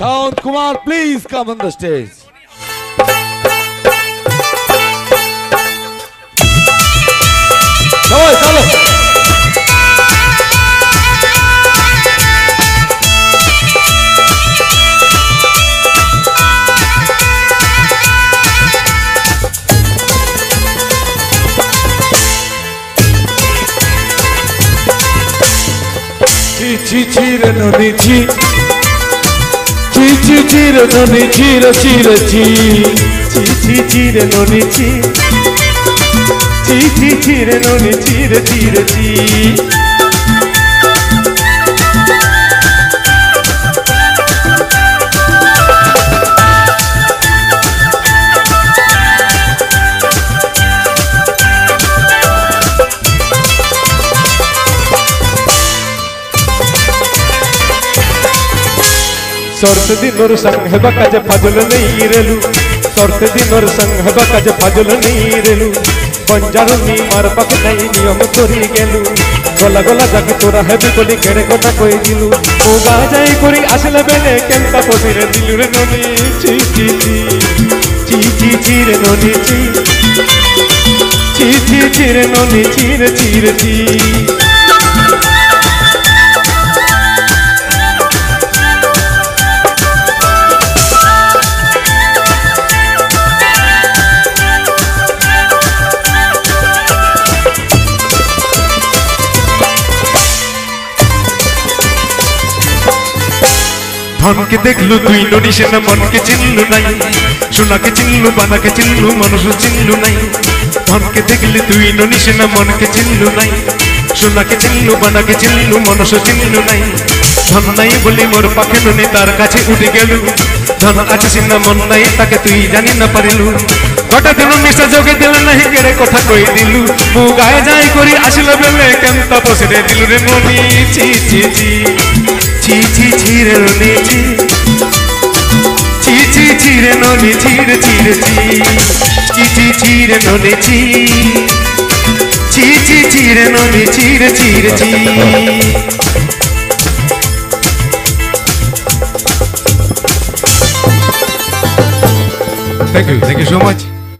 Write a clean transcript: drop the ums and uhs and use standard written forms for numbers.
Sound Kumar, please come on the stage. Chalo. Chi re noni chi re noni chi re noni chi re noni chi Sorte dinor sang heba kaje fajol nahi relu Sorte dinor sang heba kaje fajol nahi relu Banjaroni mar pak nahi niyam kori gelu Gola gola jag tora hebi koli kede kota koi dilu O gajai kori asle bele kenta posire dilu re noni chi re noni chi re noni chi धन के देखलु तुई ननी सेना मन के चिन्लु नाई सोना के चिन्लु बाना के चिन्लु मनुष्य चिन्लु नाई धन के देखलु तुई ननी सेना मन के चिन्लु नाई सोना के चिन्लु बाना के चिन्लु मनुष्य चिन्लु नाई धन नाई बोली मोर पाखे ननी तार काछे उठे गेलु धन आछे सिना मन नाई ताके तुई जानि ना पारिलु गोटा दिन निशा जोगे दिल नहीं केड़े कथा कई दिलु मु गाए जाई करी आसिल बेले केमता बसरे दिलु रे ननी chi re noni chi re noni chi re noni chi re noni chi Thank you so much.